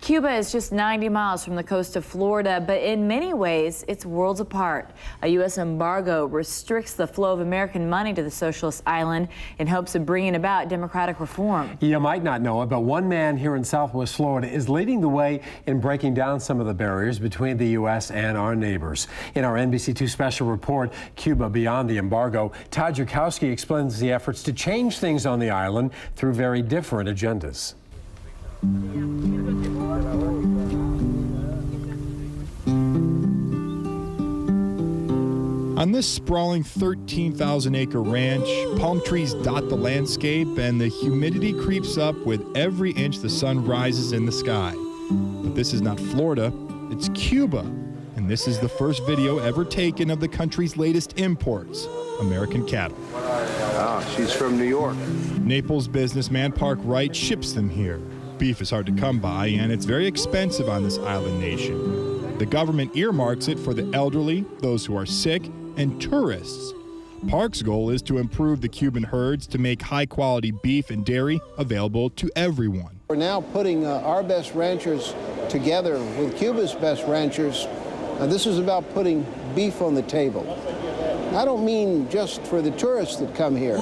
Cuba is just 90 miles from the coast of Florida, but in many ways, it's worlds apart. A U.S. embargo restricts the flow of American money to the socialist island in hopes of bringing about democratic reform. You might not know it, but one man here in Southwest Florida is leading the way in breaking down some of the barriers between the U.S. and our neighbors. In our NBC2 special report, Cuba Beyond the Embargo, Todd Jurkowski explains the efforts to change things on the island through very different agendas. On this sprawling 13,000-acre ranch, palm trees dot the landscape and the humidity creeps up with every inch the sun rises in the sky. But this is not Florida, it's Cuba. And this is the first video ever taken of the country's latest imports, American cattle. She's from New York. Naples businessman Park Wright ships them here. Beef is hard to come by, and it's very expensive on this island nation. The government earmarks it for the elderly, those who are sick, and tourists. Park's goal is to improve the Cuban herds to make high-quality beef and dairy available to everyone. We're now putting our best ranchers together with Cuba's best ranchers. This is about putting beef on the table. I don't mean just for the tourists that come here.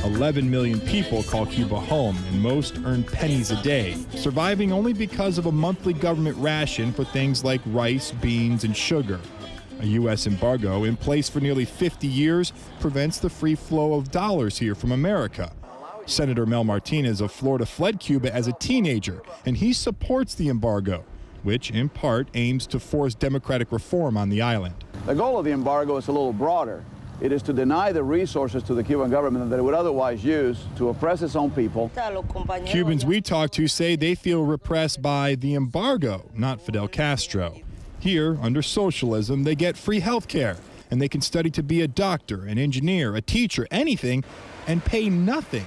11 million people call Cuba home, and most earn pennies a day, surviving only because of a monthly government ration for things like rice, beans, and sugar. A U.S. embargo in place for nearly 50 years prevents the free flow of dollars here from America. Senator Mel Martinez of Florida fled Cuba as a teenager, and he supports the embargo, which in part aims to force democratic reform on the island. The goal of the embargo is a little broader. It is to deny the resources to the Cuban government that it would otherwise use to oppress its own people. Cubans we talk to say they feel repressed by the embargo, not Fidel Castro. Here, under socialism, they get free health care, and they can study to be a doctor, an engineer, a teacher, anything, and pay nothing.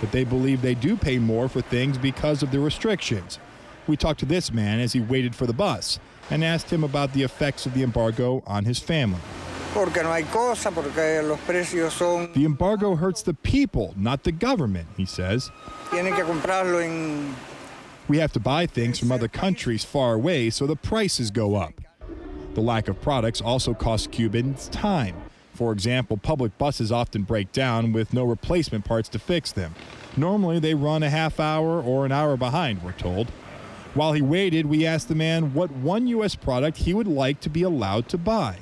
But they believe they do pay more for things because of the restrictions. We talked to this man as he waited for the bus and asked him about the effects of the embargo on his family. The embargo hurts the people, not the government, he says. We have to buy things from other countries far away, so the prices go up. The lack of products also costs Cubans time. For example, public buses often break down with no replacement parts to fix them. Normally, they run a half hour or an hour behind, we're told. While he waited, we asked the man what one U.S. product he would like to be allowed to buy.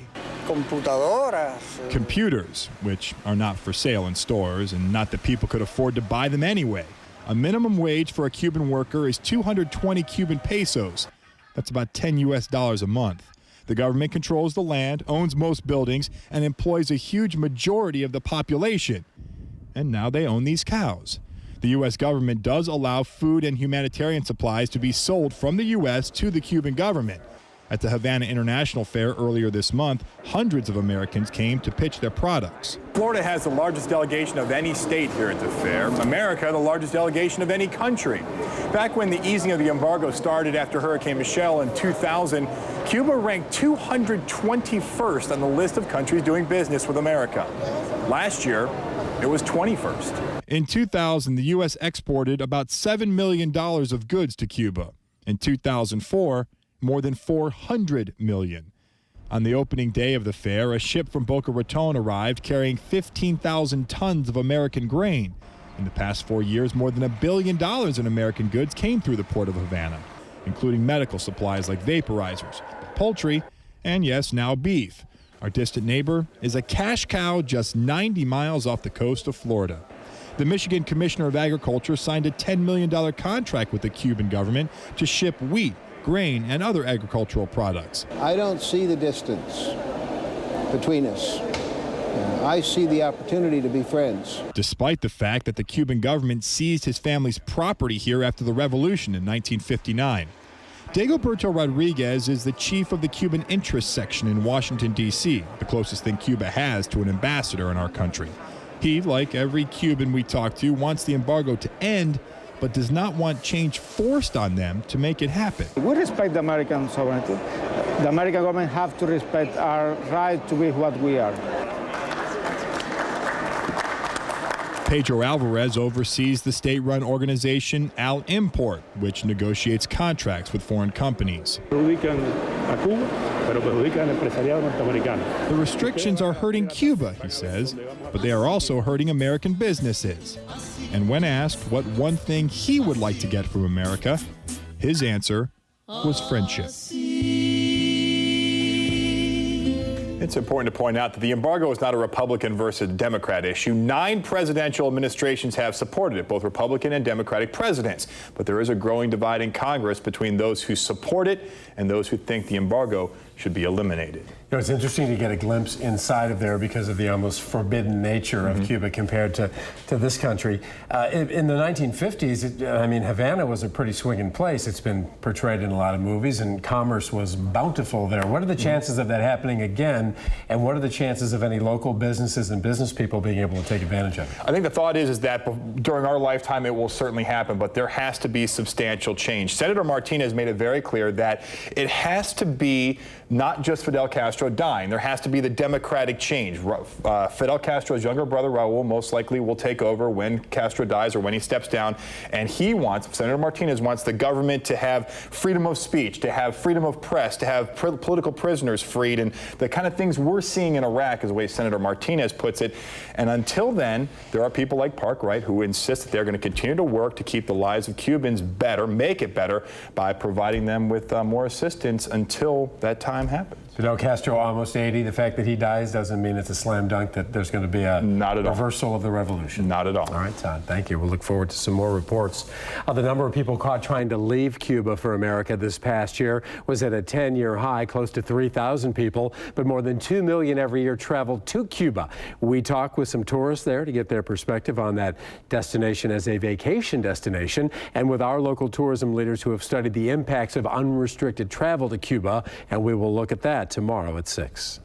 Computers, which are not for sale in stores, and not that people could afford to buy them anyway. A minimum wage for a Cuban worker is 220 Cuban pesos. That's about $10 US a month. The government controls the land, owns most buildings, and employs a huge majority of the population. And now they own these cows. The U.S. government does allow food and humanitarian supplies to be sold from the U.S. to the Cuban government. At the Havana International Fair earlier this month, hundreds of Americans came to pitch their products. Florida has the largest delegation of any state here at the fair. America, the largest delegation of any country. Back when the easing of the embargo started after Hurricane Michelle in 2000, Cuba ranked 221st on the list of countries doing business with America. Last year, it was 21st. In 2000, the U.S. exported about $7 million of goods to Cuba. In 2004, more than $400 million. On the opening day of the fair, a ship from Boca Raton arrived carrying 15,000 tons of American grain. In the past 4 years, more than $1 billion in American goods came through the port of Havana, including medical supplies like vaporizers, poultry, and yes, now beef. Our distant neighbor is a cash cow just 90 miles off the coast of Florida. The Michigan Commissioner of Agriculture signed a $10 million contract with the Cuban government to ship wheat, grain, and other agricultural products. I don't see the distance between us. I see the opportunity to be friends. Despite the fact that the Cuban government seized his family's property here after the revolution in 1959. Dagoberto Rodriguez is the chief of the Cuban interest section in Washington, D.C., the closest thing Cuba has to an ambassador in our country. He, like every Cuban we talk to, wants the embargo to end, but does not want change forced on them to make it happen. We respect the American sovereignty. The American government have to respect our right to be what we are. Pedro Alvarez oversees the state-run organization Al Import, which negotiates contracts with foreign companies. The restrictions are hurting Cuba, he says, but they are also hurting American businesses. And when asked what one thing he would like to get from America, his answer was friendship. It's important to point out that the embargo is not a Republican versus Democrat issue. 9 presidential administrations have supported it, both Republican and Democratic presidents. But there is a growing divide in Congress between those who support it and those who think the embargo should be eliminated. You know, it's interesting to get a glimpse inside of there because of the almost forbidden nature of Cuba compared to this country. In the 1950s, I mean, Havana was a pretty swinging place. It's been portrayed in a lot of movies, and commerce was bountiful there. What are the chances of that happening again, and what are the chances of any local businesses and business people being able to take advantage of it? I think the thought is that during our lifetime it will certainly happen, but there has to be substantial change. Senator Martinez made it very clear that it has to be not just Fidel Castro dying. There has to be the democratic change. Fidel Castro's younger brother, Raul, most likely will take over when Castro dies or when he steps down. And Senator Martinez wants the government to have freedom of speech, to have freedom of press, to have political prisoners freed, and the kind of things we're seeing in Iraq is the way Senator Martinez puts it. And until then, there are people like Park Wright who insist that they're going to continue to work to keep the lives of Cubans better, make it better, by providing them with more assistance until that time happens. Fidel Castro, almost 80. The fact that he dies doesn't mean it's a slam dunk that there's going to be a reversal of the revolution. Not at all. All right, Todd, thank you. We'll look forward to some more reports. The number of people caught trying to leave Cuba for America this past year was at a 10-year high, close to 3,000 people, but more than 2 million every year travel to Cuba. We talk with some tourists there to get their perspective on that destination as a vacation destination, and with our local tourism leaders who have studied the impacts of unrestricted travel to Cuba, and we will look at that tomorrow at 6.